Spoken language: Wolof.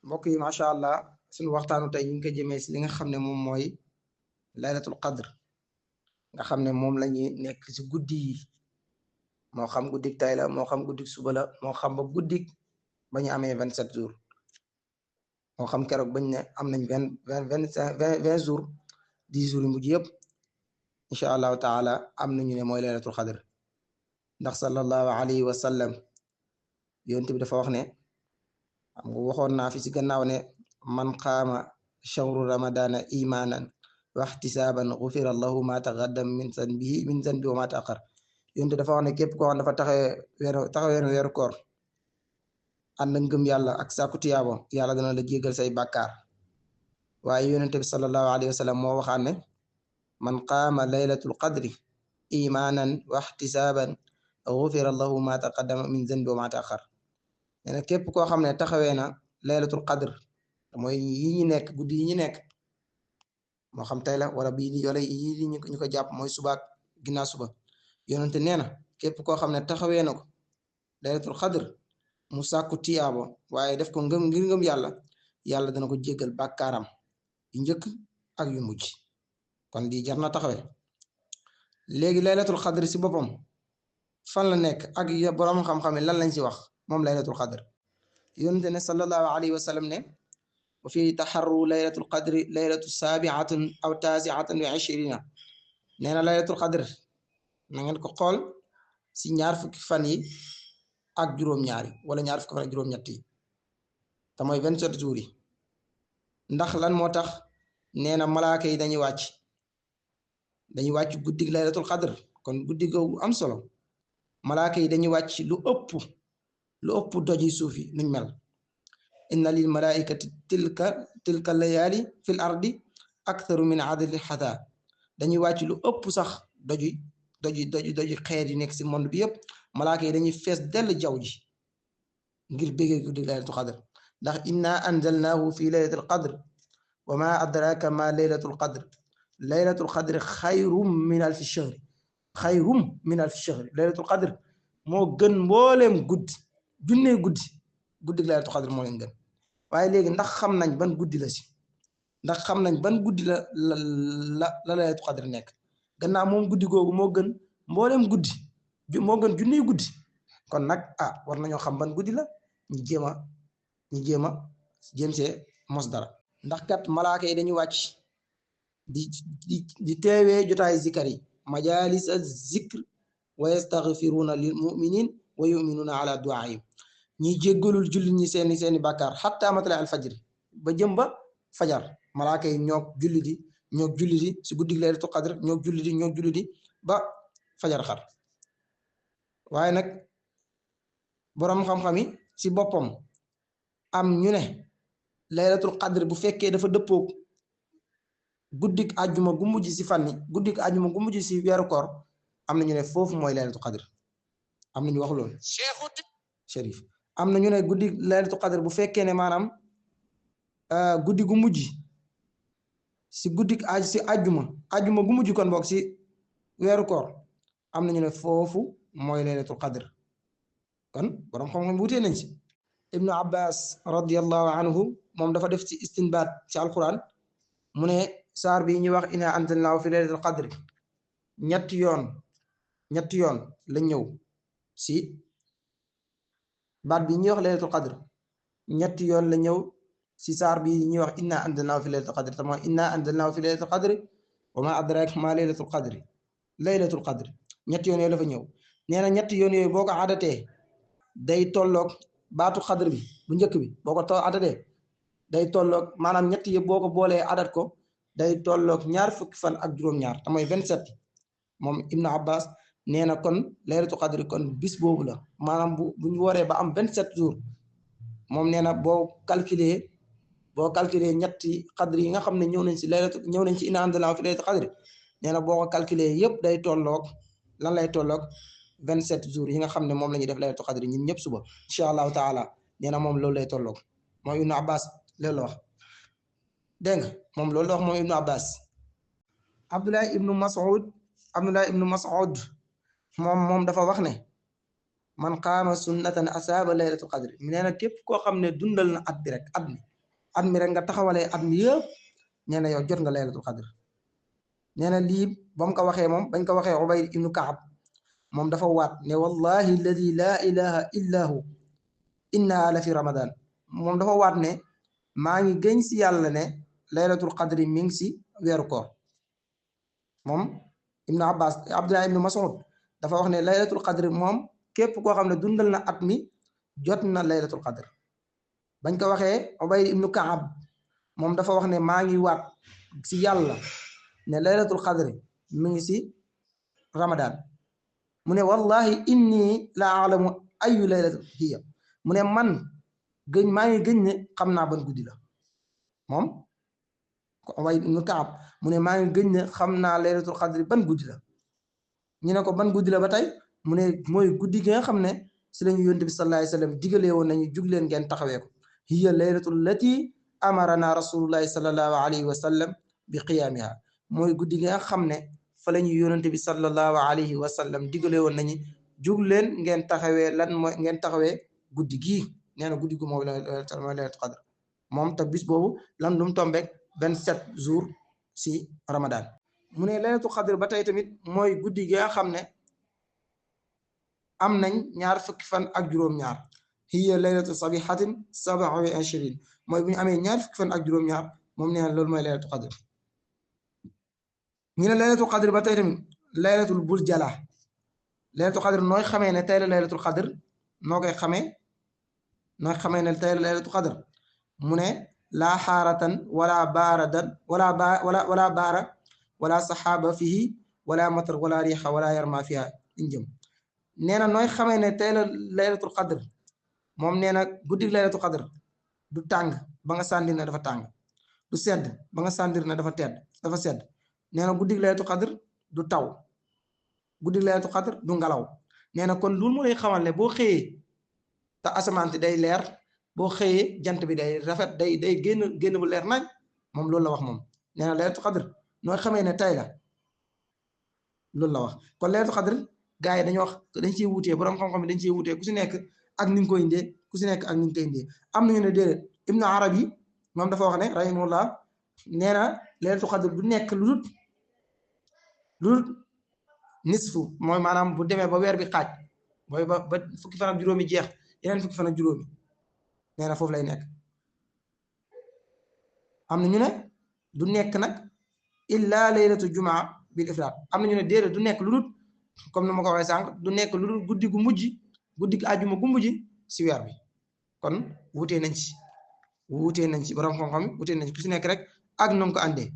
mbokk yi macha allah suñu waxtaanu tey ñu ngi ko jëmee si li nga xam ne moom mooy laylatul qadr nga xam ne moom la ñuy nekk si guddi yi moo xam guddik tay la moo xam guddik suba la moo xam ba guddik ba ñu amee 27 jours moo xam keroog bañ ne am nañ 20 jours 10 jours yu mujj yëpp incha allahu taala am nañu ne mooy laylatul qadr ndax sallallahu alayhi wa sallam yonent bi dafa wax ne xam nga waxoon naa fi si gannaaw ne man qaama shahru ramadana imanan wa ihtisaban ghufira lahu ma taqaddam min zanbi wa ma ta'akhkhar yonte dafa wax ne képp koo xam dafa taxawee weeru koor ànd ak ngëm yàlla ak sàkku tiyaabo yàlla dana la jéggal say bàkkaar waaye yonente bi sallallahu alayhi wa sallam moo waxaan ne man qaama laylatul qadri imanan wa ihtisaban ghufira lahu ma taqaddama min zanbi wa ma ta'akhkhar nee na képp koo xam ne taxawee na laylatul qadr mooy yi ñu nekk guddi yi ñu nekk moo xam tey la wala bii wala yi ñu ko jàpp mooy subaak ginnaaw suba yonente nee na képp koo xam ne taxawee na ko laylatul qadr mu sàkku tiyaabo waaye def ko ngir ngëm yàlla dana ko jéggal bàkkaaram yu njëkk ak yu mujj kon di jar na taxawee léegi laylatul qadr si boppam fan la nekk ak borom xam-xam lan lañ si wax moom laylatul qadr yonente ne sallallahu alayhi wa sallam ne wa fi taxarru laylatul qadri laylatu saabiatun aw taasiatun wa ishirina nee na laylatul qadr na ngeen ko xool si ñaar fukki fan yi ak juróom-ñaari wala ñaar fukki fan ak juróom-ñett yi te mooy 27 jours yi ndax lan moo tax nee na malaaka yi dañuy wàcc guddig laylatul qadr kon guddi googu am solo malaaka yi dañuy wàcc lu ëpp doji suuf yi nuñ mel inna lil malaikati tilka layaali fil ardi aktharu min adadi xata dañuy wàcc lu ëpp sax doji xeer yi nekk si monde bi yëpp malaaka yi dañuy fees dell jaww ji ngir béggee guddi laylatul qadr ndax inna anzalnahu fi laylatul qadr wa ma adraka ma laylatul qadr laylatul qadr xayrum min alfi shahr laylatul qadr moo gën mbooleem guddi junnee guddi laylatul qadr moo leen gën waaye léegi ndax xam nañ ban guddi la si ndax xam nañ ban guddi la laylatul qadr nekk gannaaw moom guddi googu moo gën mbooleem guddi moo gën junnee guddi kon nag war nañoo xam ban guddi la ñu jéem see mos dara ndax kat malaaka yi dañuy wàcc di teewee jotaay zikar yi majalis az-zikr wa yastaghfiruna lil muminin wa yuminuna ala duaihim ñiy jéggalul jullit ñi seeni bàkkaar xatta matla al fajr ba jëm ba fajar malaaka yi ñoog jullit yi si guddi laylatul qadr ñoog jullit yi ba fajar xar waaye nag boroom xam-xam yi si boppam am ñu ne laylatul qadr bu fekkee dafa dëppoog guddik àjjuma gu mujj si fanni guddik àjjuma gu mujj si weeru koor am na ñu ne foofu mooy laylatul qadr am na ñu wax loolu Chérif am na ñu ne guddi laylatul qadr bu fekkee ne maanaam guddi gu mujj si guddik si àjjuma gu mujj kon boog si weeru koor am na ñu ne foofu mooy laylatul qadr kon borom xam-xam wutee nañ si ibnu abbas radiyallahu anhu moom dafa def ci istinbaat ci alquran mu ne saar bi ñuy wax inna anzalnaahu fi laylatul qadr ñetti yoon la ñëw si baat bi ñuy wax laylatul qadr ñetti yoon la ñëw si saar bi ñuy wax inna anzalnaahu fi laylatul qadr te mooy inna anzalnaahu fi laylatul qadr wa ma adraka ma laylatul qadr ñetti yoon yooyu la fa ñëw nee na ñetti yoon yooyu boo ko adatee day tolloog baatu xadr bi bu njëkk bi boo ko adatee day tolloog maanaam ñetti yëpp boo ko boolee adat ko day tolloog ñaar fukki fan ak juróom-ñaar te mooy 27 moom Ibnu Abbas nee na kon laylatul qadr kon bis boobu la maanaam bu ñu waree ba am 27 jours moom nee na boo calculer ñetti qadr yi nga xam ne ñëw nañ ci inna anzalnaahu fi laylatul qadr nee na boo ko calculer yëpp day tolloog lan lay tolloog 27 jours yi nga xam ne moom la ñuy def laylatul qadr ñun ñëpp suba incha allahu taala nee na moom loolu lay tolloog moom Ibnu Abbas loolu la wax dégg nga moom loolu la wax moom Ibnu Abbas Abdullah ibnu Mas'ud moom dafa wax ne man qaama sunnatan asaaba laylatul qadr nee na képp koo xam ne dundal na at bi rek at mi at mi rek nga taxawalee at mi yëpp nee na yow jot nga laylatul qadr nee na lii ba mu ko waxee moom bañ ko waxee Ubayd ibnu Kaab moom dafa waat ne wallahi alladi laa ilaha illa hu inna la fi ramadan moom dafa waat ne maa ngi gëñ si yàlla ne laylatul qadri mi ngi si weeru koor moom ibnu Abbas Abdullah ibnu Mas'ud dafa wax ne laylatul qadri moom képp koo xam ne dundal na at mi jot na laylatul qadr bañ ko waxee Ubayd ibnu Kaab moom dafa wax ne maa ngi waat si yàlla ne laylatul qadri mi ngi si ramadan mu ne wallahi inni la alamu ayu laylatul hiya mu ne man gëñ maa ngi gëñ ne xam naa ban guddi la moom Ubayd ibnu Kaab mu ne maa ngi gëñ ne xam naa laylatul qadri ban guddi la ñu ne ko ban guddi la ba tey mu ne mooy guddi gi nga xam ne si lañu yonent bi sallallahu alayhi wa sallam digalee woon nañu jug leen ngeen taxawee ko hiya laylatul lati amarana rasulullahi sallallahu alayhi wa sallam bi qiyaamiha mooy guddi gi nga xam ne fa la ñu yonent bi sallallahu alayhi wa sallam digalee woon nañu jug leen ngeen taxawee lan mooy ngeen taxawee guddi gii nee na guddi gu mooy laylatul qadr moom te bis boobu lan dum tombeek 27 jours si ramadan mu ne laylatul qadr ba tey tamit mooy guddi gi nga xam ne am nañ ñaar fukki fan ak juróom-ñaar hiya laylatu sabihatin 27 mooy bu ñu amee ñaar fukki fan ak juróom-ñaar moom nee na loolu mooy laylatul qadr ñu ne laylatul qadr ba tey tamit laylatul bul jala laylatul qadr nooy xamee ne tey la laylatul qadr noo koy xamee ne tey la laylatul qadr mu ne laa xaaratan wala baaradan wala baara wala saxaaba fihi wala matar wala riixa wala yarma fiha injëm nee na nooy xamee ne tey la laylatul qadr moom nee na guddig laylatul qadr du tàng ba nga sàndir ne dafa tàng du sedd ba nga sàndir ne dafa sedd nee na guddig laylatul qadr du taw guddig laylatul qadr du ngelaw nee na kon loolu moo lay xamal ne boo xëyee te asamaan si day leer boo xëyee jant bi day rafet day génn bu leer nañ moom loolu la wax moom nee na laylatul qadr nooy xamee ne tey la loolu la wax kon laylatul qadr gaa yi dañoo wax dañ ciy wutee borom xam-xam dañ ciy wutee ku si nekk ak ni nga koy indee ku si nekk ak ni nga koy indee am nañu ne déedéet Ibnu Arabi moom dafa wax ne rahimahullah nee na laylatul qadr du nekk lu dul nisfu mooy maanaam bu demee ba weer bi xaaj mooy ba fukki fan ak juróomi jeex yeneen fukki fan ak juróomi nee na foofu lay nekk am na ñu ne du nekk nag illa laylatu jumaa bil ifraat am na ñu ne déedéet du nekk lu dul comme ni ma ko waxee sànq du nekk lu dul guddi gu mujj guddi gu àjjuma gu mujj si weer bi kon wutee nañ ci borom xam-xam wutee nañ ci ku si nekk rek ak na nga ko àndee